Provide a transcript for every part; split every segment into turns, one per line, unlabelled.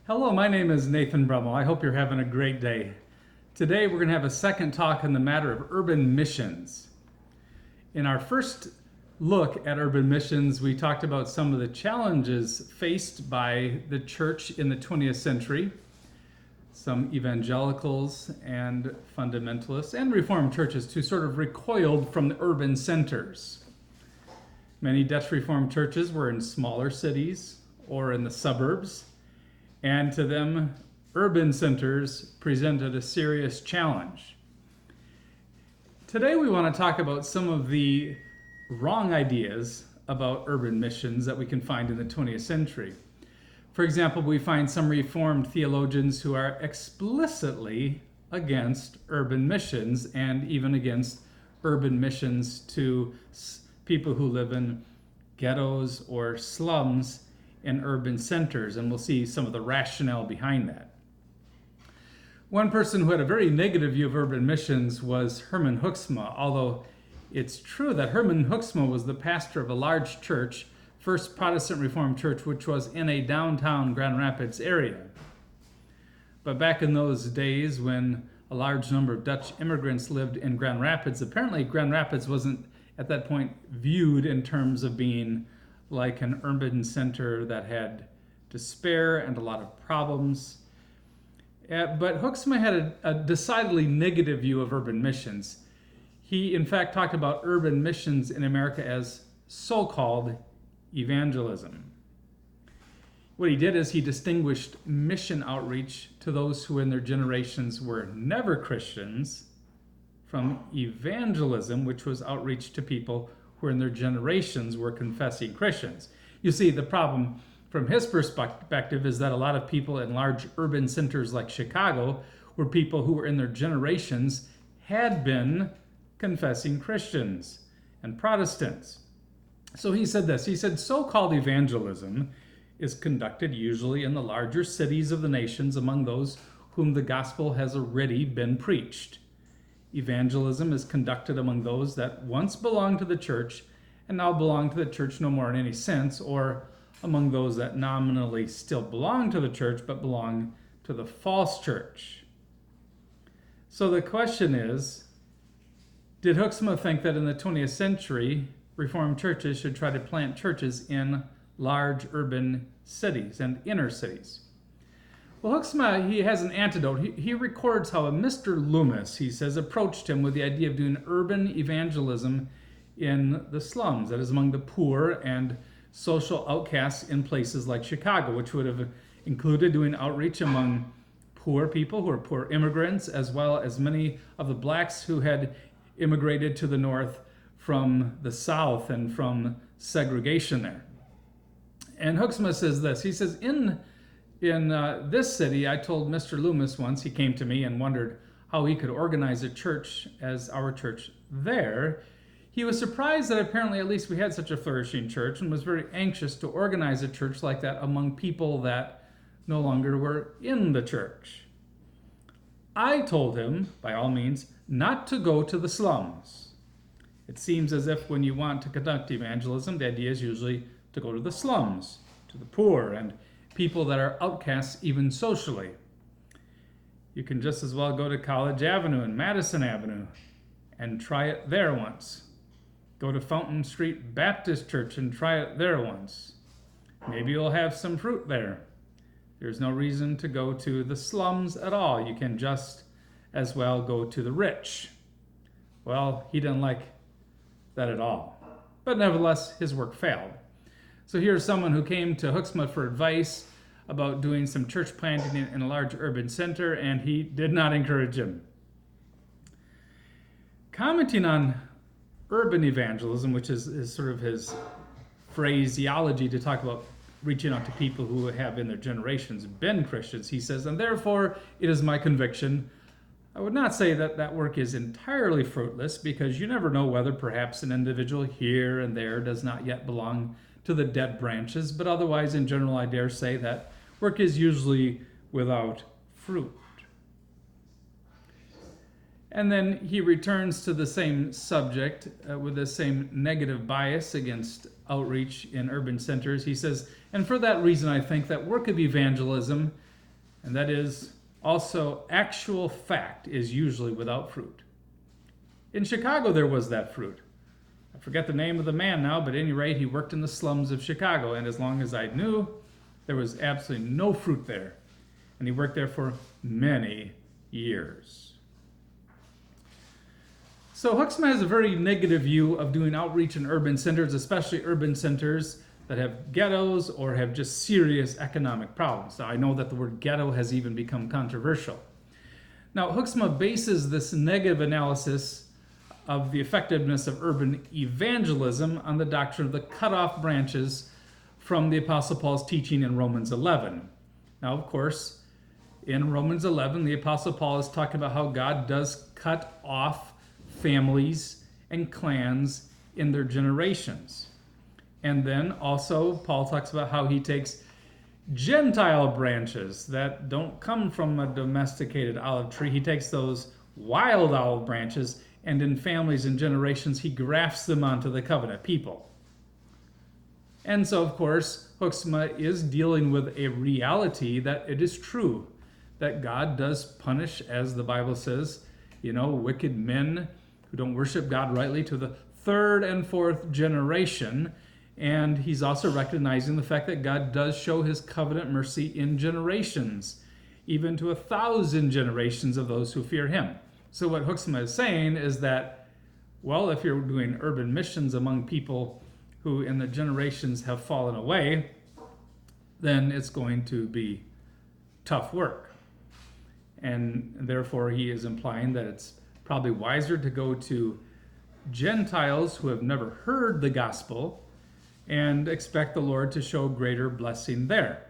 Hello, my name is Nathan Brummel. I hope you're having a great day. Today we're going to have a second talk on the matter of urban missions. In our first look at urban missions, we talked about some of the challenges faced by the church in the 20th century. Some evangelicals and fundamentalists and Reformed churches too sort of recoiled from the urban centers. Many Dutch Reformed churches were in smaller cities or in the suburbs, and to them, urban centers presented a serious challenge. Today we want to talk about some of the wrong ideas about urban missions that we can find in the 20th century. For example, we find some Reformed theologians who are explicitly against urban missions and even against urban missions to people who live in ghettos or slums in urban centers, and we'll see some of the rationale behind that. One person who had a very negative view of urban missions was Herman Hoeksema, although it's true that Herman Hoeksema was the pastor of a large church, First Protestant Reformed Church, which was in a downtown Grand Rapids area. But back in those days when a large number of Dutch immigrants lived in Grand Rapids, apparently Grand Rapids wasn't at that point viewed in terms of being like an urban center that had despair and a lot of problems. But Hoeksema had a decidedly negative view of urban missions. He, in fact, talked about urban missions in America as so-called evangelism. What he did is he distinguished mission outreach to those who in their generations were never Christians from evangelism, which was outreach to people who in their generations were confessing Christians. You see, the problem from his perspective is that a lot of people in large urban centers like Chicago were people who were in their generations had been confessing Christians and Protestants. So he said this, he said, so-called evangelism is conducted usually in the larger cities of the nations among those whom the gospel has already been preached. Evangelism is conducted among those that once belonged to the church and now belong to the church no more in any sense, or among those that nominally still belong to the church but belong to the false church. So the question is, did Hoeksema think that in the 20th century, Reformed churches should try to plant churches in large urban cities and inner cities? Well, Hoeksema, he has an antidote. He records how a Mr. Loomis, he says, approached him with the idea of doing urban evangelism in the slums, that is among the poor and social outcasts in places like Chicago, which would have included doing outreach among poor people who are poor immigrants, as well as many of the blacks who had immigrated to the north from the south and from segregation there. And Hoeksema says this, he says, in this city, I told Mr. Loomis once, he came to me and wondered how he could organize a church as our church there. He was surprised that apparently at least we had such a flourishing church and was very anxious to organize a church like that among people that no longer were in the church. I told him, by all means, not to go to the slums. It seems as if when you want to conduct evangelism, the idea is usually to go to the slums, to the poor, and people that are outcasts even socially. You can just as well go to College Avenue and Madison Avenue and try it there once. Go to Fountain Street Baptist Church and try it there once. Maybe you'll have some fruit there. There's no reason to go to the slums at all. You can just as well go to the rich. Well, he didn't like that at all. But nevertheless, his work failed. So here's someone who came to Hoeksema for advice about doing some church planting in a large urban center, and he did not encourage him. Commenting on urban evangelism, which is sort of his phraseology to talk about reaching out to people who have in their generations been Christians, he says, and therefore it is my conviction. I would not say that that work is entirely fruitless, because you never know whether perhaps an individual here and there does not yet belong to the dead branches, but otherwise in general I dare say that work is usually without fruit. And then he returns to the same subject with the same negative bias against outreach in urban centers. He says, and for that reason I think that work of evangelism And that is also actual fact is usually without fruit. In Chicago, there was that fruit. I forget the name of the man now, but at any rate, he worked in the slums of Chicago. And as long as I knew, there was absolutely no fruit there. And he worked there for many years. So Hoeksema has a very negative view of doing outreach in urban centers, especially urban centers that have ghettos or have just serious economic problems. Now, I know that the word ghetto has even become controversial. Now, Hoeksema bases this negative analysis of the effectiveness of urban evangelism on the doctrine of the cut-off branches from the Apostle Paul's teaching in Romans 11. Now, of course, in Romans 11, the Apostle Paul is talking about how God does cut off families and clans in their generations. And then also Paul talks about how he takes Gentile branches that don't come from a domesticated olive tree. He takes those wild olive branches, and in families and generations, he grafts them onto the covenant people. And so, of course, Hoeksema is dealing with a reality that it is true that God does punish, as the Bible says, wicked men who don't worship God rightly to the third and fourth generation. And he's also recognizing the fact that God does show his covenant mercy in generations, even to 1,000 generations of those who fear him. So what Hoeksema is saying is that, well, if you're doing urban missions among people who in the generations have fallen away, then it's going to be tough work. And therefore he is implying that it's probably wiser to go to Gentiles who have never heard the gospel and expect the Lord to show greater blessing there.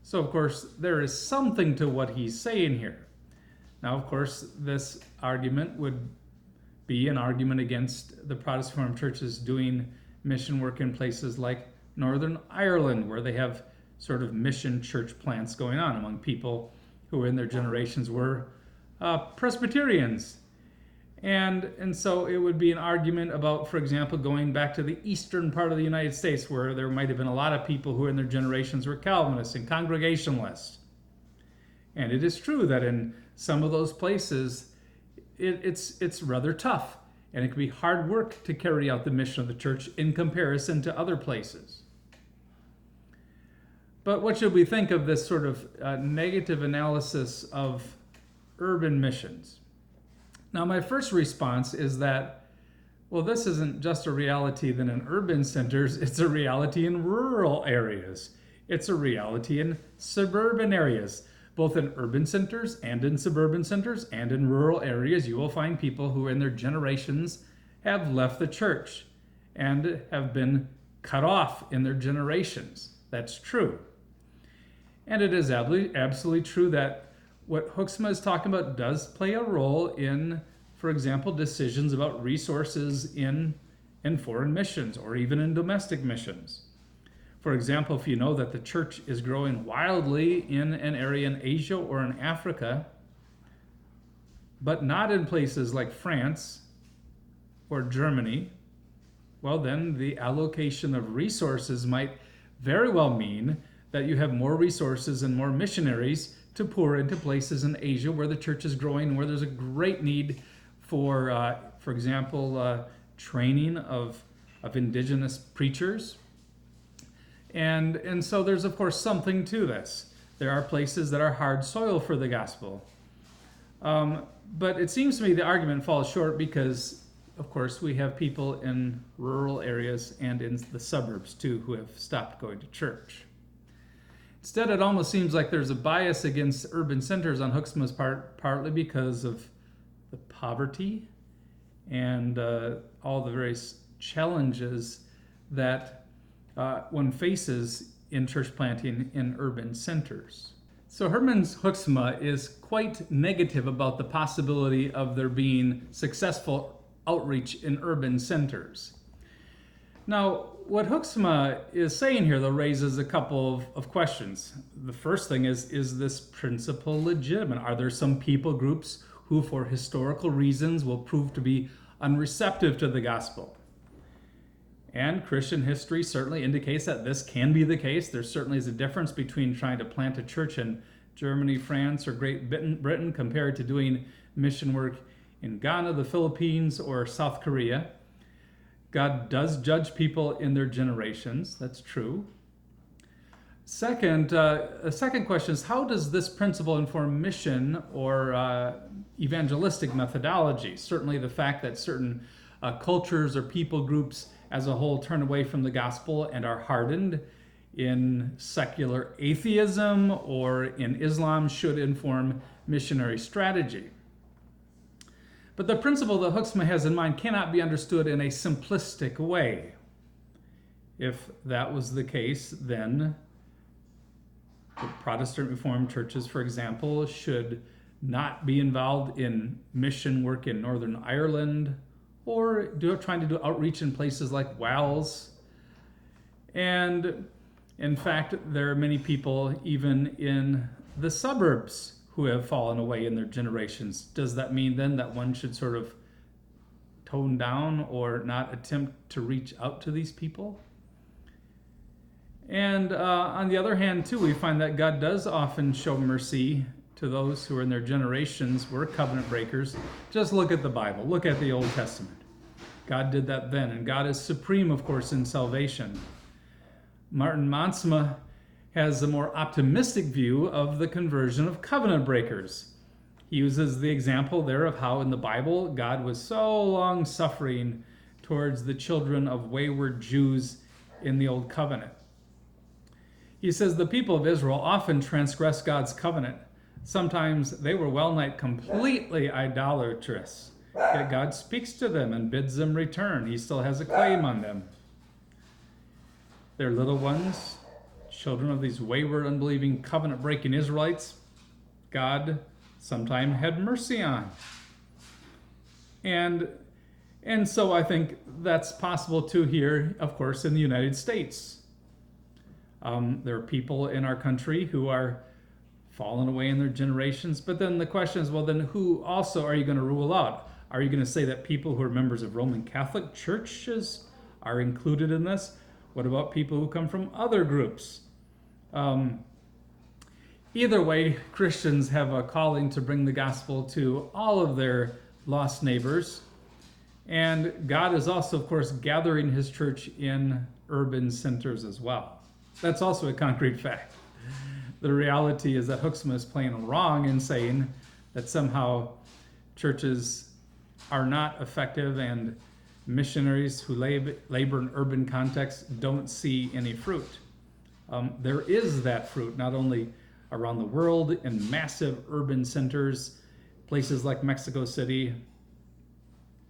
So, of course, there is something to what he's saying here. Now, of course, this argument would be an argument against the Protestant Reformed churches doing mission work in places like Northern Ireland, where they have sort of mission church plants going on among people who in their generations were Presbyterians. And so it would be an argument about, for example, going back to the eastern part of the United States, where there might have been a lot of people who in their generations were Calvinists and Congregationalists. And it is true that in some of those places, it's rather tough, and it can be hard work to carry out the mission of the church in comparison to other places. But what should we think of this sort of negative analysis of urban missions? Now, my first response is that, well, this isn't just a reality then in urban centers, it's a reality in rural areas. It's a reality in suburban areas. Both in urban centers and in suburban centers and in rural areas, you will find people who in their generations have left the church and have been cut off in their generations. That's true. And it is absolutely true that what Hoeksema is talking about does play a role in, for example, decisions about resources in foreign missions or even in domestic missions. For example, if you know that the church is growing wildly in an area in Asia or in Africa, but not in places like France or Germany, well, then the allocation of resources might very well mean that you have more resources and more missionaries to pour into places in Asia where the church is growing, where there's a great need for example, training of indigenous preachers. And so there's, of course, something to this. There are places that are hard soil for the gospel. But it seems to me the argument falls short because, of course, we have people in rural areas and in the suburbs, too, who have stopped going to church. Instead, it almost seems like there's a bias against urban centers on Hoeksema's part, partly because of the poverty and all the various challenges that one faces in church planting in urban centers. So Herman Hoeksema is quite negative about the possibility of there being successful outreach in urban centers. Now, what Hoeksema is saying here, though, raises a couple of questions. The first thing is this principle legitimate? Are there some people groups who, for historical reasons, will prove to be unreceptive to the gospel? And Christian history certainly indicates that this can be the case. There certainly is a difference between trying to plant a church in Germany, France, or Great Britain compared to doing mission work in Ghana, the Philippines, or South Korea. God does judge people in their generations. That's true. A second question is, how does this principle inform mission or evangelistic methodology? Certainly the fact that certain cultures or people groups as a whole turn away from the gospel and are hardened in secular atheism or in Islam should inform missionary strategy. But the principle that Hoeksema has in mind cannot be understood in a simplistic way. If that was the case, then the Protestant Reformed churches, for example, should not be involved in mission work in Northern Ireland or trying to do outreach in places like Wales. And in fact, there are many people even in the suburbs who have fallen away in their generations. Does that mean then that one should sort of tone down or not attempt to reach out to these people? And on the other hand, too, we find that God does often show mercy to those who are in their generations were covenant breakers. Just look at the Bible. Look at the Old Testament. God did that then, and God is supreme, of course, in salvation. Martin Mansma has a more optimistic view of the conversion of covenant breakers. He uses the example there of how in the Bible God was so long-suffering towards the children of wayward Jews in the Old Covenant. He says the people of Israel often transgress God's covenant. Sometimes they were well-nigh completely idolatrous. Yet God speaks to them and bids them return. He still has a claim on them. Their little ones, children of these wayward, unbelieving, covenant-breaking Israelites, God sometime had mercy on. And so I think that's possible too here, of course, in the United States. There are people in our country who are fallen away in their generations, but then the question is, well, then who also are you going to rule out? Are you going to say that people who are members of Roman Catholic churches are included in this? What about people who come from other groups? Either way, Christians have a calling to bring the gospel to all of their lost neighbors. And God is also, of course, gathering his church in urban centers as well. That's also a concrete fact. The reality is that Hoeksema is playing wrong in saying that somehow churches are not effective and missionaries who labor in urban contexts don't see any fruit. There is that fruit, not only around the world in massive urban centers, places like Mexico City,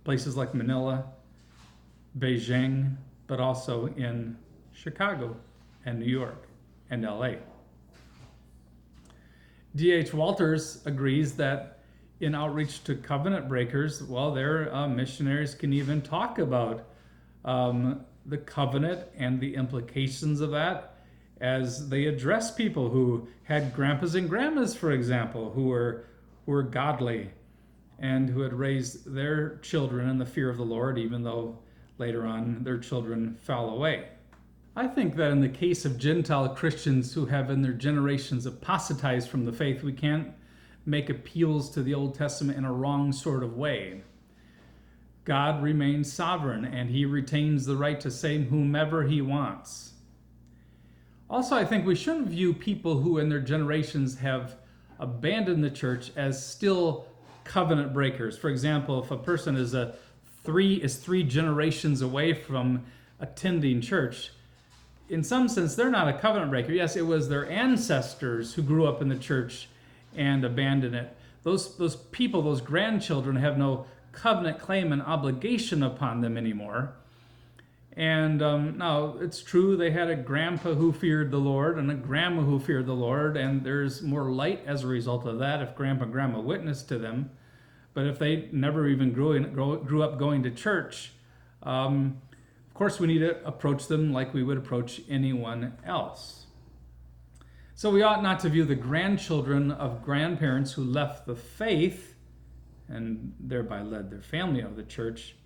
places like Manila, Beijing, but also in Chicago and New York and LA. D.H. Walters agrees that in outreach to covenant breakers, well, their missionaries can even talk about the covenant and the implications of that as they address people who had grandpas and grandmas, for example, who were godly and who had raised their children in the fear of the Lord, even though later on their children fell away. I think that in the case of Gentile Christians who have in their generations apostatized from the faith, we can't make appeals to the Old Testament in a wrong sort of way. God remains sovereign, and he retains the right to save whomever he wants. Also, I think we shouldn't view people who in their generations have abandoned the church as still covenant breakers. For example, if a person is three generations away from attending church, in some sense, they're not a covenant breaker. Yes, it was their ancestors who grew up in the church and abandoned it. Those people, those grandchildren, have no covenant claim and obligation upon them anymore. And now, it's true they had a grandpa who feared the Lord and a grandma who feared the Lord, and there's more light as a result of that if grandpa and grandma witnessed to them. But if they never even grew up going to church, of course, we need to approach them like we would approach anyone else. So we ought not to view the grandchildren of grandparents who left the faith and thereby led their family out of the church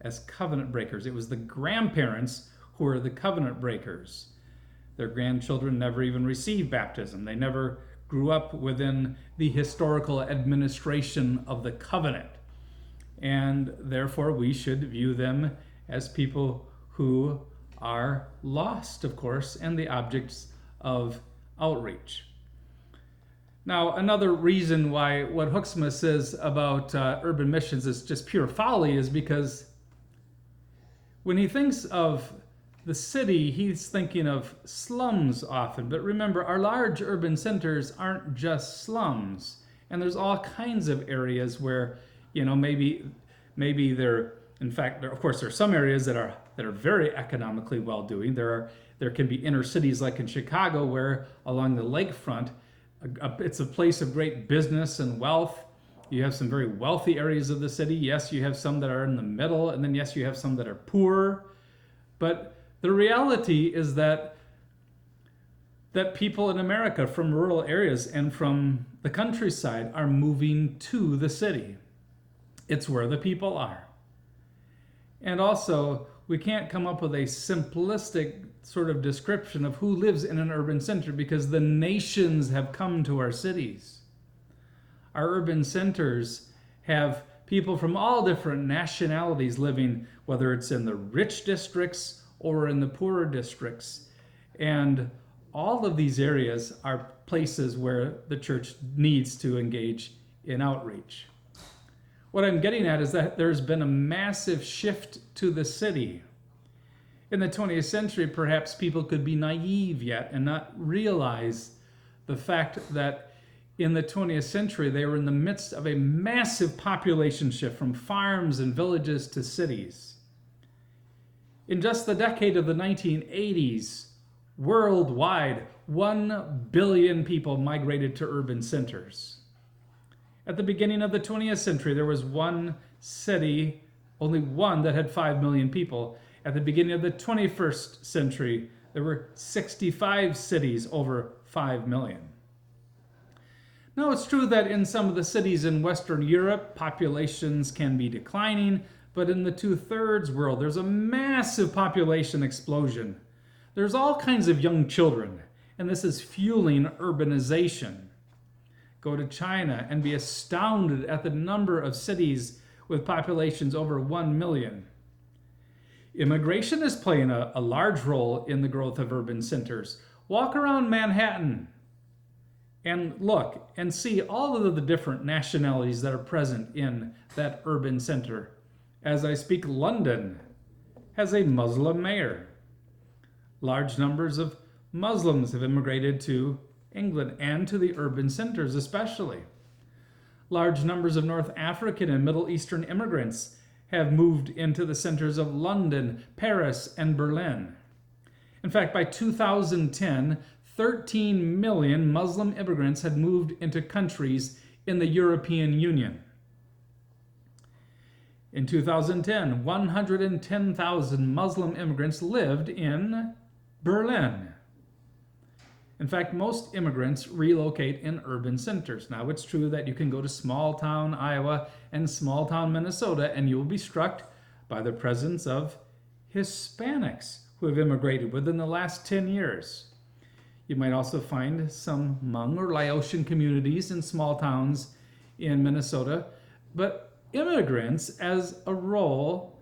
as covenant breakers. It was the grandparents who were the covenant breakers. Their grandchildren never even received baptism. They never grew up within the historical administration of the covenant. And therefore, we should view them as people who are lost, of course, and the objects of outreach. Now, another reason why what Hoeksema says about urban missions is just pure folly is because when he thinks of the city, he's thinking of slums often. But remember, our large urban centers aren't just slums. And there's all kinds of areas where, maybe they're, in fact, of course, there are some areas that are very economically well-doing. There can be inner cities like in Chicago where along the lakefront, it's a place of great business and wealth. You have some very wealthy areas of the city. Yes, you have some that are in the middle, and then yes, you have some that are poor. But the reality is that people in America from rural areas and from the countryside are moving to the city. It's where the people are. And also, we can't come up with a simplistic sort of description of who lives in an urban center because the nations have come to our cities. Our urban centers have people from all different nationalities living, whether it's in the rich districts or in the poorer districts. And all of these areas are places where the church needs to engage in outreach. What I'm getting at is that there's been a massive shift to the city. In the 20th century, perhaps people could be naive yet and not realize the fact that in the 20th century, they were in the midst of a massive population shift from farms and villages to cities. In just the decade of the 1980s, worldwide, 1 billion people migrated to urban centers. At the beginning of the 20th century, there was one city, only one, that had 5 million people. At the beginning of the 21st century, there were 65 cities over 5 million. Now, it's true that in some of the cities in Western Europe, populations can be declining, but in the two-thirds world, there's a massive population explosion. There's all kinds of young children, and this is fueling urbanization. Go to China and be astounded at the number of cities with populations over 1 million. Immigration is playing a large role in the growth of urban centers. Walk around Manhattan and look and see all of the different nationalities that are present in that urban center. As I speak, London has a Muslim mayor. Large numbers of Muslims have immigrated to England and to the urban centers especially. Large numbers of North African and Middle Eastern immigrants have moved into the centers of London, Paris, and Berlin. In fact, by 2010, 13 million Muslim immigrants had moved into countries in the European Union. In 2010, 110,000 Muslim immigrants lived in Berlin. In fact, most immigrants relocate in urban centers. Now, it's true that you can go to small-town Iowa and small-town Minnesota, and you will be struck by the presence of Hispanics who have immigrated within the last 10 years. You might also find some Hmong or Laotian communities in small towns in Minnesota, but immigrants, as a rule,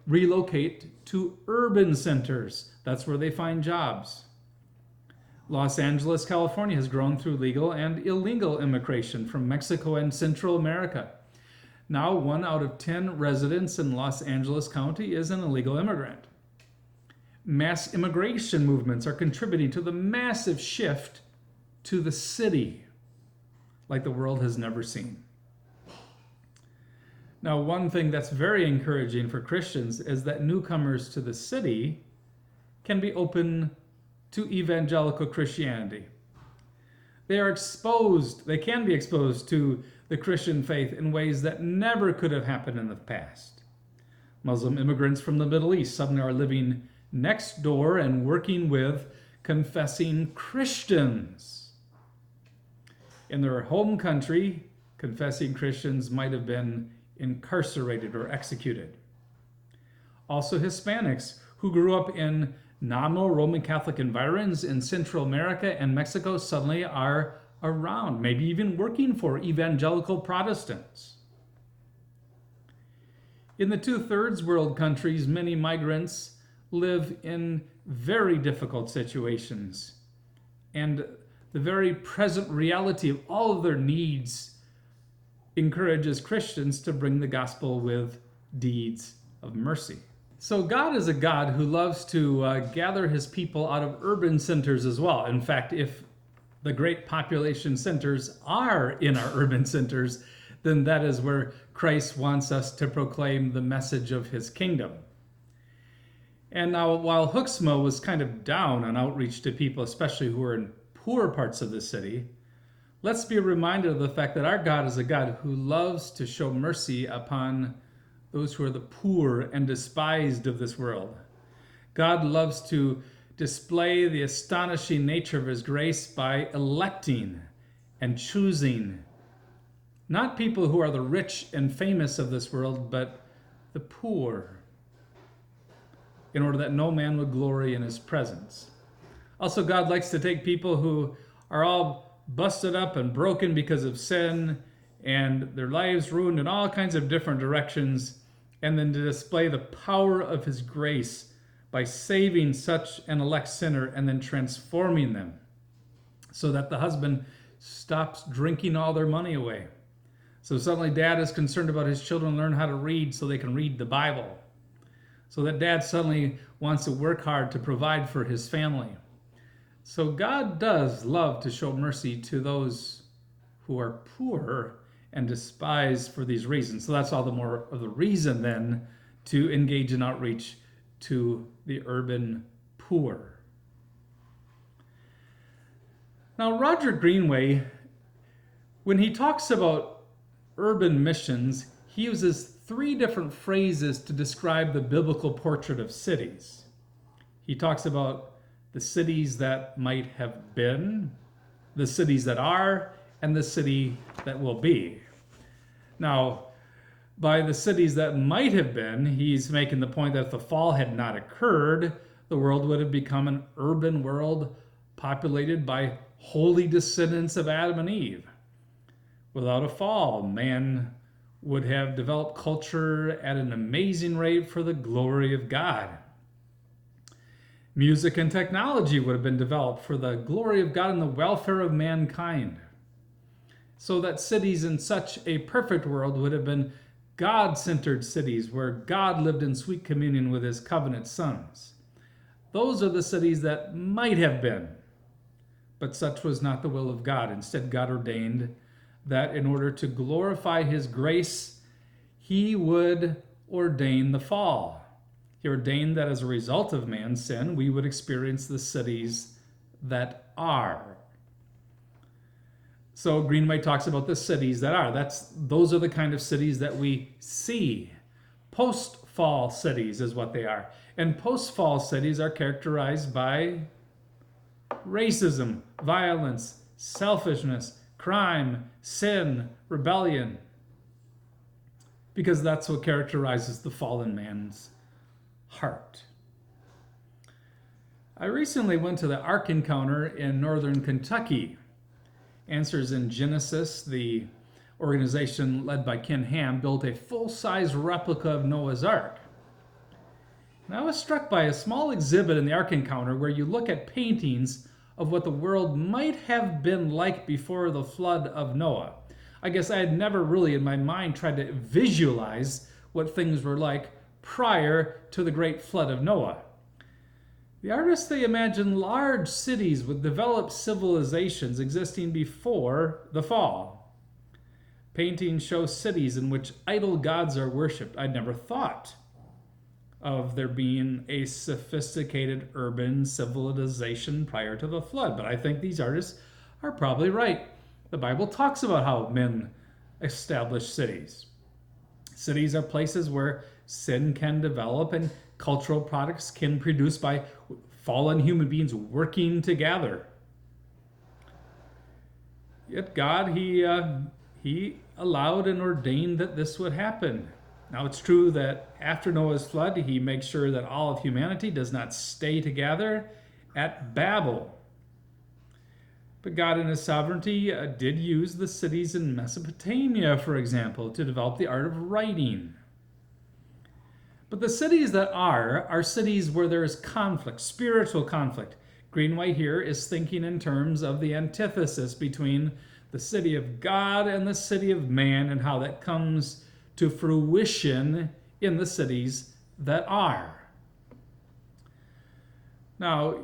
relocate to urban centers. That's where they find jobs. Los Angeles, California has grown through legal and illegal immigration from Mexico and Central America. Now, 1 out of 10 residents in Los Angeles County is an illegal immigrant. Mass immigration movements are contributing to the massive shift to the city like the world has never seen. Now, one thing that's very encouraging for Christians is that newcomers to the city can be open to evangelical Christianity. They can be exposed to the Christian faith in ways that never could have happened in the past. Muslim immigrants from the Middle East suddenly are living next door and working with confessing Christians. In their home country, confessing Christians might have been incarcerated or executed. Also, Hispanics who grew up in Nominal Roman Catholic environs in Central America and Mexico suddenly are around, maybe even working for evangelical Protestants. In the two-thirds world countries, many migrants live in very difficult situations, and the very present reality of all of their needs encourages Christians to bring the gospel with deeds of mercy. So God is a God who loves to gather his people out of urban centers as well. In fact, if the great population centers are in our urban centers, then that is where Christ wants us to proclaim the message of his kingdom. And now, while Huxma was kind of down on outreach to people, especially who are in poor parts of the city, let's be reminded of the fact that our God is a God who loves to show mercy upon those who are the poor and despised of this world. God loves to display the astonishing nature of his grace by electing and choosing not people who are the rich and famous of this world, but the poor, in order that no man would glory in his presence. Also, God likes to take people who are all busted up and broken because of sin and their lives ruined in all kinds of different directions, and then to display the power of his grace by saving such an elect sinner and then transforming them so that the husband stops drinking all their money away. So suddenly dad is concerned about his children learn how to read so they can read the Bible. So that dad suddenly wants to work hard to provide for his family. So God does love to show mercy to those who are poor and despised for these reasons. So that's all the more of the reason then to engage in outreach to the urban poor. Now, Roger Greenway, when he talks about urban missions, he uses three different phrases to describe the biblical portrait of cities. He talks about the cities that might have been, the cities that are, and the city that will be. Now, by the cities that might have been, he's making the point that if the fall had not occurred, the world would have become an urban world populated by holy descendants of Adam and Eve. Without a fall, man would have developed culture at an amazing rate for the glory of God. Music and technology would have been developed for the glory of God and the welfare of mankind. So that cities in such a perfect world would have been God-centered cities where God lived in sweet communion with his covenant sons. Those are the cities that might have been, but such was not the will of God. Instead, God ordained that in order to glorify his grace, he would ordain the fall. He ordained that as a result of man's sin, we would experience the cities that are. So Greenway talks about the cities that are. Those are the kind of cities that we see. Post-fall cities is what they are. And post-fall cities are characterized by racism, violence, selfishness, crime, sin, rebellion. Because that's what characterizes the fallen man's heart. I recently went to the Ark Encounter in northern Kentucky. Answers in Genesis, the organization led by Ken Ham, built a full-size replica of Noah's Ark. And I was struck by a small exhibit in the Ark Encounter where you look at paintings of what the world might have been like before the flood of Noah. I guess I had never really in my mind tried to visualize what things were like prior to the great flood of Noah. The artists, they imagine large cities with developed civilizations existing before the fall. Paintings show cities in which idol gods are worshipped. I'd never thought of there being a sophisticated urban civilization prior to the flood, but I think these artists are probably right. The Bible talks about how men establish cities. Cities are places where sin can develop and cultural products can be produced by fallen human beings working together. Yet God, he allowed and ordained that this would happen. Now, it's true that after Noah's flood, he makes sure that all of humanity does not stay together at Babel. But God, in his sovereignty, did use the cities in Mesopotamia, for example, to develop the art of writing. But the cities that are cities where there is conflict, spiritual conflict. Greenway here is thinking in terms of the antithesis between the city of God and the city of man, and how that comes to fruition in the cities that are. Now,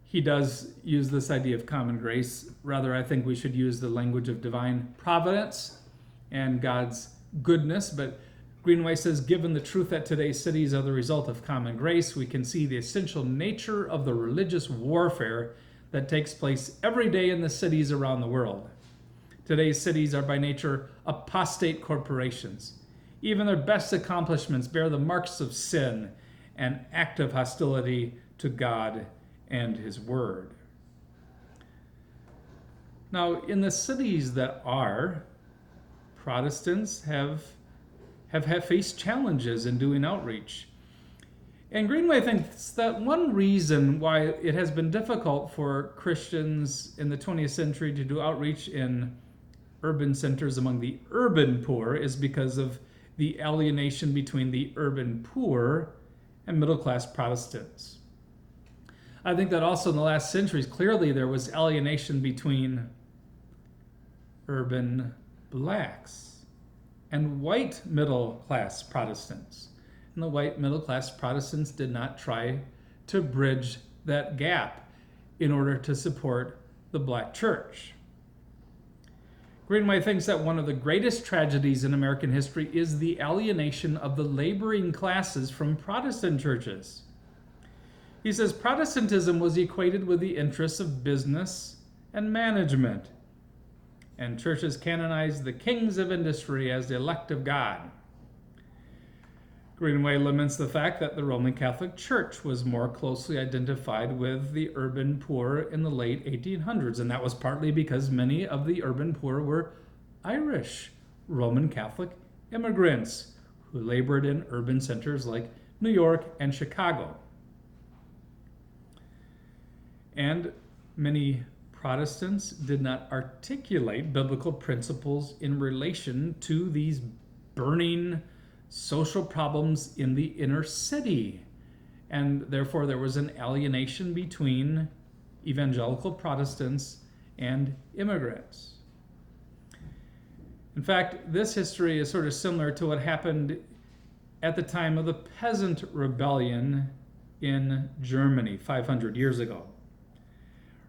he does use this idea of common grace. Rather, I think we should use the language of divine providence and God's goodness. But Greenway says, given the truth that today's cities are the result of common grace, we can see the essential nature of the religious warfare that takes place every day in the cities around the world. Today's cities are by nature apostate corporations. Even their best accomplishments bear the marks of sin and active hostility to God and his word. Now, in the cities that are, Protestants have faced challenges in doing outreach. And Greenway thinks that one reason why it has been difficult for Christians in the 20th century to do outreach in urban centers among the urban poor is because of the alienation between the urban poor and middle-class Protestants. I think that also in the last centuries, clearly there was alienation between urban blacks and white middle-class Protestants. And the white middle-class Protestants did not try to bridge that gap in order to support the black church. Greenway thinks that one of the greatest tragedies in American history is the alienation of the laboring classes from Protestant churches. He says Protestantism was equated with the interests of business and management, and churches canonized the kings of industry as the elect of God. Greenway laments the fact that the Roman Catholic Church was more closely identified with the urban poor in the late 1800s, and that was partly because many of the urban poor were Irish Roman Catholic immigrants who labored in urban centers like New York and Chicago. And many Protestants did not articulate biblical principles in relation to these burning social problems in the inner city. And therefore there was an alienation between evangelical Protestants and immigrants. In fact, this history is sort of similar to what happened at the time of the Peasant Rebellion in Germany 500 years ago.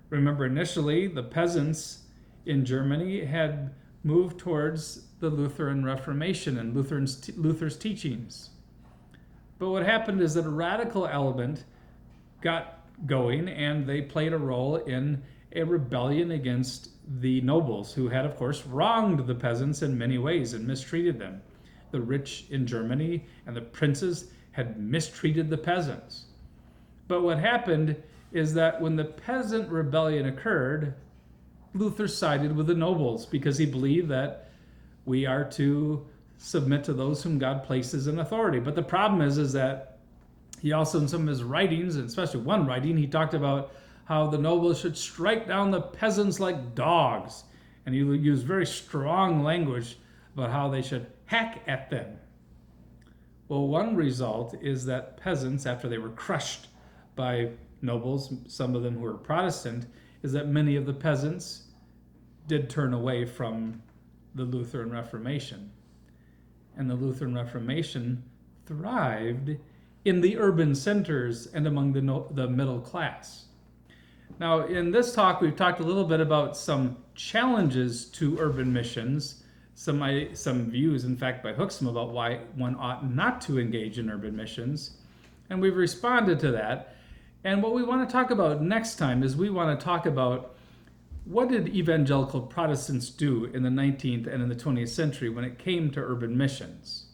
Remember, initially, the peasants in Germany had moved towards the Lutheran Reformation and Luther's teachings. But what happened is that a radical element got going, and they played a role in a rebellion against the nobles, who had, of course, wronged the peasants in many ways and mistreated them. The rich in Germany and the princes had mistreated the peasants. But what happened is that when the peasant rebellion occurred, Luther sided with the nobles because he believed that we are to submit to those whom God places in authority. But the problem is that he also, in some of his writings, and especially one writing, he talked about how the nobles should strike down the peasants like dogs. And he used very strong language about how they should hack at them. Well, one result is that peasants, after they were crushed by nobles, some of them who were Protestant, is that many of the peasants did turn away from the Lutheran Reformation. And the Lutheran Reformation thrived in the urban centers and among the middle class. Now, in this talk, we've talked a little bit about some challenges to urban missions, some views, in fact, by Huxham about why one ought not to engage in urban missions. And we've responded to that. And what we want to talk about next time is we want to talk about what did evangelical Protestants do in the 19th and in the 20th century when it came to urban missions.